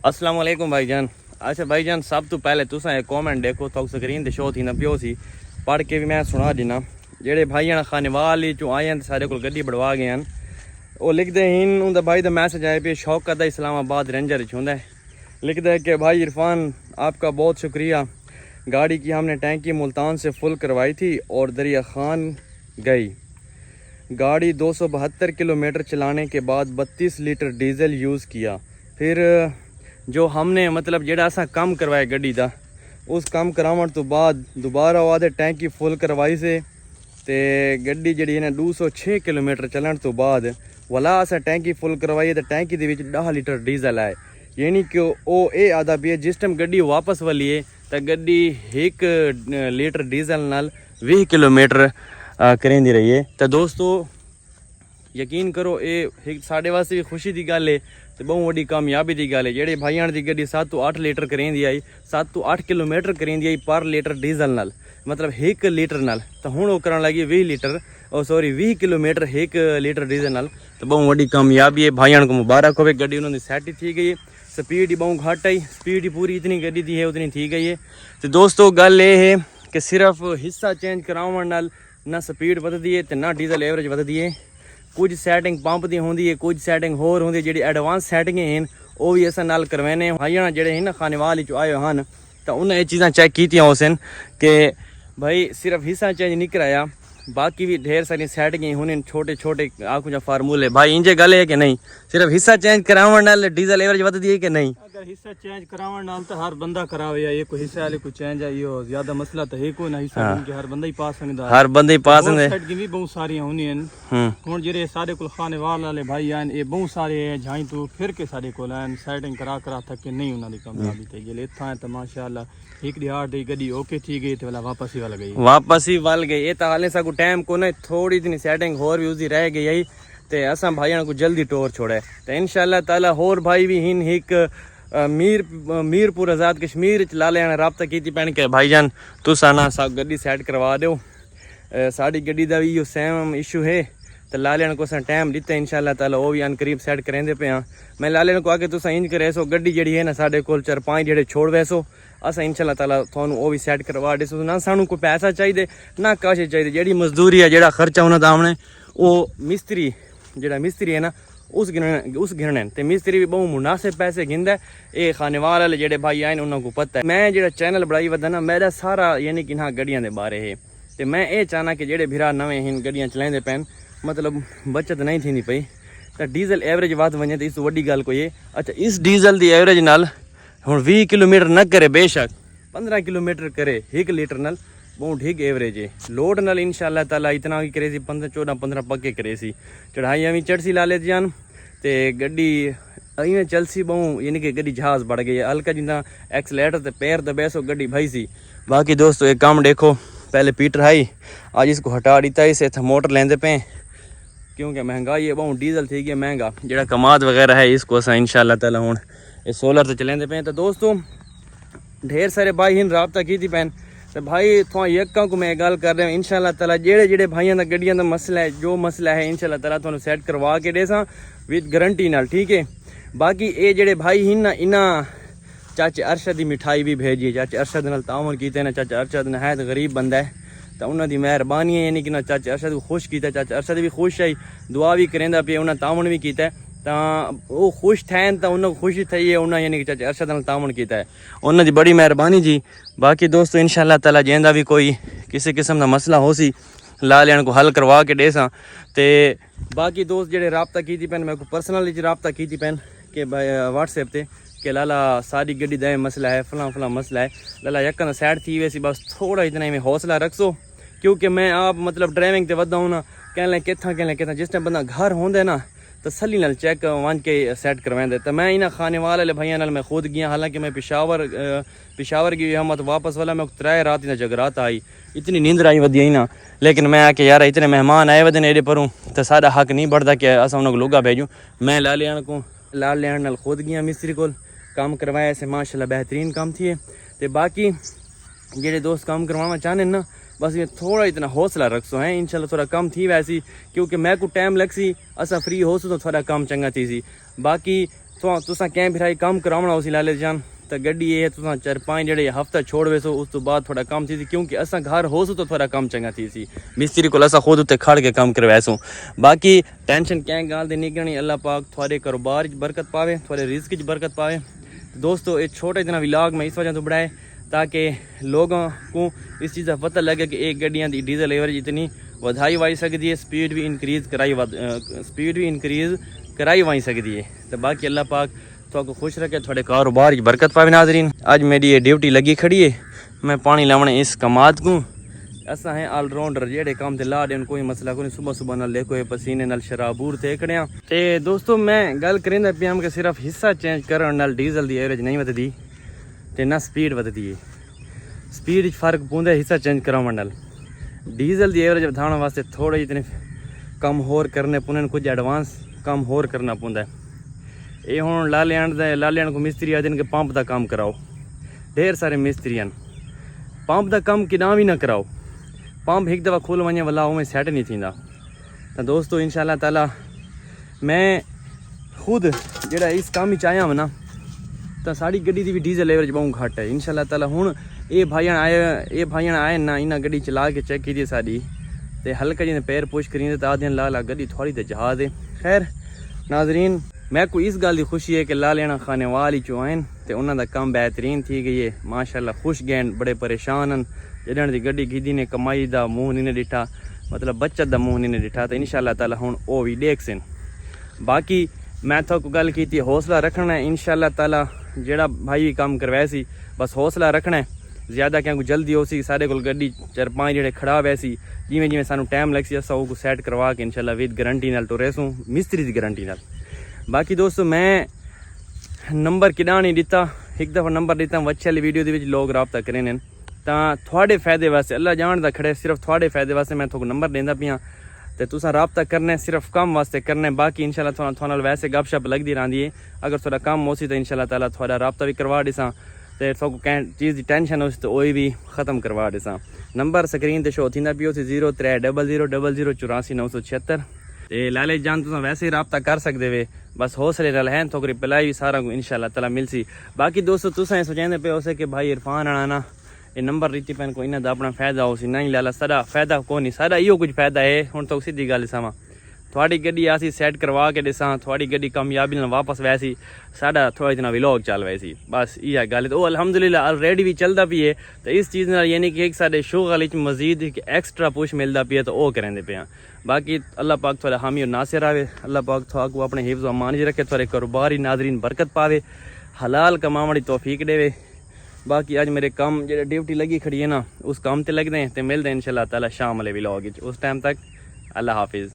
अस्सलाम वालेकुम भाईजान। अच्छा भाईजान, सब तो पहले तुसा एक कॉमेंट देखो तो स्क्रीन ते शो थी ना पियो सी, पढ़ के भी मैं सुना देना। जेड़े भाईजान खानेवाल चो आए हैं सारे को गड्डी बढ़वा गए हैं, वो लिखते हैं उनका भाई का मैसेज आया पे शौकत है इस्लामाबाद रेंजर होंदा है। लिखता है कि भाई इरफान आपका बहुत शुक्रिया, गाड़ी की हमने टैंकी मुल्तान से फुल करवाई थी और दरिया खान गई। गाड़ी 272 किलोमीटर चलाने के बाद 32 लीटर डीजल यूज़ किया। फिर जो हमने मतलब जेड़ा असा कम करवाया गड्डी का, उस कम करावन तो बाद दोबारा वादे टैंकी फुल करवाई से ते गड्डी जी ने 206 किलोमीटर चलन तो बाद वाला असा टैंकी फुल करवाई तो टैंकी दे विच 10 लीटर डीजल आए। यानी कि वो ये आदा भी है जिस टाइम गड्डी वापस वाली है तो गड्डी 1 लीटर डीजल नाल 20 किलोमीटर करेंदी रही है। तो दोस्तों यकीन करो ये साढ़े वास्ते भी खुशी की गल है तो बहुत वड्डी कामयाबी की गल है। जेडे भाईयां दी गड्डी 7 तो 8 लीटर करेंदी आई, 7 तो 8 किलोमीटर करेंदी आई पर लीटर डीजल नाल, मतलब 1 लीटर नाल। तो हुण वो करन लगी 20 लीटर और सॉरी 20 किलोमीटर 1 लीटर डीजल नाल। तो बहुत वड्डी कामयाबी है, भाईयां को मुबारक हो। गड्डी उन्होंने सेट थी गई है, स्पीड ही बहुत घट आई, स्पीड ही पूरी इतनी गड्डी दी है उतनी थी गई है। तो दोस्तों गल ये है कि सिर्फ हिस्सा चेंज करावन नाल ना स्पीड वधदी है तो ना डीजल एवरेज वधदी है। कुछ सैटिंग पंप की होंगी है, कुछ सैटिंग होर होंगी जी एडवांस सैटिंग हैं वो भी अस नाल करवाने। भाईयां जेडे ना खानेवाल चो आए हैं तो उन्हें ये चीज़ां चेक की उसन कि भाई सिर्फ हिस्सा चेंज नहीं कराया, बाकी भी ढेर सारी सैटिंग होने छोटे छोटे आखू जा फार्मूले। भाई इंजे गल है कि नहीं, सिर्फ हिस्सा चेंज करावन नाल डीजल एवरेज वधदी है कि नहीं? अगर हिस्सा चेंज करावन नाल तो हर बंदा करावे या ये कोई हिस्से वाले को चेंज है, यो ज्यादा मसला तो है कोई ना। हिस्सा कि हर बंदा ही पा सकदा, हर बंदे ही पा सकदे। सेट की भी बहुत सारी होनी हैं। हुन जेरे सारे कुल खानेवाल वाले भाई आन ये बहुत सारे हैं झाई तो फिर के सारे कोल आन सेटिंग करा थक के नहीं उन्हां दी कामयाबी थे गेले इत्थां है। तो माशाअल्लाह एक दिहाड़ दी गड्डी ओके थी गई तो वाला वापस ही वाल गई। ये तो हाले सा को टाइम को ना थोड़ी इतनी सेटिंग होर भी उसकी रह गई तो असा भाईयां को जल्दी टोर छोड़े। तो इंशाअल्लाह ताला होर भाई भी हिन एक मीरपुर आज़ाद कश्मीर लाले ने रबता की पैन के भाईजान तुसा ना सब गड्डी सैट करवा दो। साड़ी गड्डी का भी सेम इशू है तो लाले को टाइम दिता इंशाअल्लाह ताला वो भी अन करीब सैट करेंदे पे हाँ। मैं लाले को आके तुसा इंज करे सो गड्डी जी है ना साढ़े को 4-5 जेडे छोड़ वैसो अस इंशाअल्लाह ताला थानू वो भी सैट करवा देसो। ना सानू कोई पैसा चाहिए ना कुछ चाहिए, जी मजदूरी है जेड़ा खर्चा उन्होंने आमने वो मिस्त्री जेड़ा मिस्त्री है ना उस गिनने तो मिस्त्री भी बहुत मुनासिब पैसे गिनदा है। ये खानेवाल वाले जेडे भाई आए उन्होंने को पता है। मैं जेड़ा चैनल बढ़ाई वदा ना मेरा सारा यानी कि हाँ गड्डियां दे बारे है तो मैं ये चाहना कि जेडे भिरा नवे हिन गड्डियां चलाइंदे पैन मतलब बचत नहीं थी पई तो डीजल एवरेज वध वने तो इस वड्डी गल कोई है। अच्छा इस डीजल की एवरेज नाल हुण 20 किलोमीटर न करे, बेशक 15 किलोमीटर करे 1 लीटर नाल बहुत ठीक एवरेज है। लोड नाल इंशाअल्लाह ताला इतना भी करे 14-15 पक्के करे सी, चढ़ाइयाँ भी चढ़ सी ला लेती जान तो गड्डी इवें चलसी बहु यानी कि गड्डी जहाज बढ़ गई है। हल्का जितना एक्सलेटर तो पैर दबैसो गड्डी भाई सी। बाकी दोस्तों एक काम देखो, पहले पीटर हाई आज इसको हटा दिता, इसे मोटर लेंदे पे क्योंकि महंगाई है बहुत, डीजल थी गया महंगा। जेड़ा कमाद वगैरह है इसको अस इंशाअल्लाह ताला हुण ये सोलर से चलेंदे पे। तो दोस्तों ढेर सारे भाई हिन रबता की थी पैन तो भाई थोड़ा यक्का को मैं गल कर रहा हूँ इंशाअल्लाह ताला जेड़े जेड़े भाइयों का गड्डियां का मसला है जो मसला है इंशाअल्लाह ताला थोड़ा सैट करवा के दे सा विद गारंटी नाल, ठीक है। बाकी ये जेड़े भाई हिन ना इन्हां चाचे अरशद की मिठाई भी भेजी, चाचे अरशद नाल तावन कीते ना। चाचा अरशद ने है तो गरीब बंदा है तो उन्होंने मेहरबानी है यानी कि ना चाचे अरशद को खुश किया, चाचा अरशद भी खुश आई दुआ भी करेंदा पे, उन्हें तावन भी किया तो वो खुश थे तो उन्होंने खुशी थी है उन्हें यानी कि चाचा अरशद नाल तावन किया है, उन्होंने बड़ी मेहरबानी जी। बाकी दोस्तों इंशाअल्लाह ताला जेंदा भी कोई किसी किस्म का मसला हो सी लालियां को हल करवा के दे सा। तो बाकी दोस्त जेडे रबता की पैन मैं को पर्सनली रबता की पैन के व्हाट्सएप से कि लाला सारी गड्डी दा मसला है फलां मसला है, लाला यक्का सैड थी वैसी बस थोड़ा इतना में हौसला रखसो क्योंकि मैं आप मतलब ड्राइविंग तो वदा हूँ ना कहलें कितना जिस टाइम बंदा घर होंगे ना तसली नाल चेक वन के सैट करवाएंदे। तो मैं इन्हें खानेवाल वाले भाइयों नाल मैं खुद गया, हालांकि मैं पिशावर की हम वापस वाला मैं 3 रात इन्हें जगरात आई, इतनी नींद आई वधी ना, लेकिन मैं आके यार इतने मेहमान आए वदे एडे परूँ तो सारा हक नहीं बढ़ता कि अस उन्होंने लोगा भेजूँ। मैं लाल लियान नाल खुद गया मिस्त्री को काम करवाया से माशाल्लाह बेहतरीन काम थी। तो बाकी जेडे दोस्त काम करवाना चाहने ना बस ये थोड़ा इतना हौसला रखसो है इंशाल्लाह थोड़ा कम थी वैसी क्योंकि मैं को टाइम लग सी असा फ्री हो सो तो थोड़ा कम चंगा थी सी। बाकी तो तुसा कैं फिर काम करावना उसी लाले जान तो गड्डी ये तुसा 4-5 जेड़े हफ्ता छोड़ वेसो उस तो बाद थोड़ा काम थी क्योंकि असा घर हो तो थोड़ा काम चंगा थी सी मिस्त्री को असा खुद उत्ते खड़ के काम करवासो बाकी टेंशन क्या गाल दी निकलनी अल्लाह पाक थोड़े कारोबार बरकत पावे थोड़े रिस्क बरकत पावे। दोस्तों ये छोटे जना व्लॉग में इस वजह तो बनाए ताकि लोगों को इस चीज़ का पता लगे कि एक गड्डियां दी डीजल एवरेज इतनी वधाई वाई सकती है स्पीड भी इंक्रीज़ कराई वाई सकती है। तो बाकी अल्लाह पाक तो खुश रखे थोड़े कारोबार की बरकत पावे। नाजरीन आज मेरी ये ड्यूटी लगी खड़ी है मैं पानी लावने इस कमाद को असा है ऑलराउंडर जेड़े काम ते ला देन कोई मसला कोई सुबह सुबह नाल देखो पसीने नाल शराबूर थे कड़िया। ते दोस्तों मैं गल करेंदा पिया कि सिर्फ हिस्सा चेंज करन नाल डीजल दी एवरेज नहीं वधदी ते ना स्पीड वधदी है। स्पीड फर्क पौंदा हिस्सा चेंज करावन नाल डीजल दी एवरेज वधाउण वास्ते थोड़े इतने कम होर करने पुनन कुछ एडवांस काम होर करना पौंदा है। ये हुण लालियान को मिस्त्री आदि के पंप का काम कराओ ढेर सारे मिस्त्रियन पंप का काम किना भी ना कराओ पंप एक दफ़ा खुल वने वाला उमें सेट नहीं थींदा। तो दोस्तों इंशाल्लाह ताला मैं खुद जेड़ा इस काम ही चाहया ना तो साड़ी गड्डी की भी डीजल एवरेज बहुत घट है इंशाल्लाह ताला। हुण ये भाईयां आए ना इन्हें गड्डी चला के चेक की साड़ी तो हल्का जिन्हें पैर पुश करी तो आदि ला गड्डी थोड़ी तो जहाज है। खैर नाजरीन मैं को इस गल की खुशी है कि लालियाना खाने वाली चो आन तो उन्होंने काम बेहतरीन थी गई है माशाल्लाह खुश गए बड़े परेशान हैं जॾहिं दी गड्डी गिदी ने कमाई दा मुँह नहीं डिठा मतलब बचत दा मुँह नहीं डिठा तो इंशाल्लाह ताला हुण ओ भी देख सन। बाकी मैं तो गल की हौसला रखना है इंशाल्लाह ताला जेड़ा भाई भी काम करवाया सी बस हौसला रखना है ज़्यादा क्या जल्दी हो सी सारे को गड्डी 4-5 जेड़े खड़ा वैसी जिमें जिमें सानू टाइम लग सी असा वो सैट करवा के इंशाल्लाह विद गारंटी नाल टुरेसूँ मिस्त्री की गारंटी नाल। बाकी दोस्तों मैं नंबर किदा नहीं दिता एक दफ़ा नंबर दिता अच्छे वाली वीडियो के लोग रबता करें तो थोड़े फायदे वास्ते अल्लाह जानदा खड़े सिर्फ थोड़े फायदे वास्ते मैं थोड़ा नंबर देंदा पिया तो तुसा रबता करना सिर्फ कम वास्ते करना बाकी इंशाल्लाह थोड़ा वैसे गपशप लगती रही है अगर थोड़ा कम हो सी तो इंशाल्लाह ताला थोड़ा रबता भी करवा दिसा तो थोड़ा कैं चीज़ की टेंशन हो तो वही भी ख़त्म करवा दिसा। नंबर स्क्रीन पर शो थींदा पियो 030000849676 ते लाले जान तुम वैसे ही रबता कर सकते वे बस हौसले नाल हैं थोड़ी रिप्लाई भी सारा को इंशाल्लाह ताला मिलसी। बाकी दोस्तों तुसा सोचेंदे पे उसे कि भाई इरफान आना ना ये नंबर रीति पैन को इन्हें अपना फायदा हो सी नहीं लाला सारा फायदा को नहीं सारा इो कुछ फायदा है। हुण तो सीधी गल दसां थोड़ी गड्डी आसी सैट करवा के दिसां थोड़ी गड्डी कामयाबी नाल वापस वैसी साडा थोड़ा इतना व्लॉग चल वैसी बस इह गल तो अलहमदुलिल्लाह ऑलरेडी भी चलता पी है तो इस चीज़ नाल यानी कि एक साडे शो गल मजीद एक्स्ट्रा पुश मिलता पी है तो वह करेंदे पे। बाकी अल्लाह पाक थोड़ा हामी और नासिर आवे अल्लाह पाक थोड़ा अपने हिफ्ज़ अमान च रखे थोड़े कारोबारी नाजरीन बरकत पावे हलाल कमावण दी तौफीक देवे। बाकी आज मेरे काम जो ड्यूटी लगी खड़ी है ना उस काम ते लगते हैं तो मिलते हैं इंशाल्लाह ताला शाम वाले व्लॉग उस टाइम तक अल्लाह हाफिज़।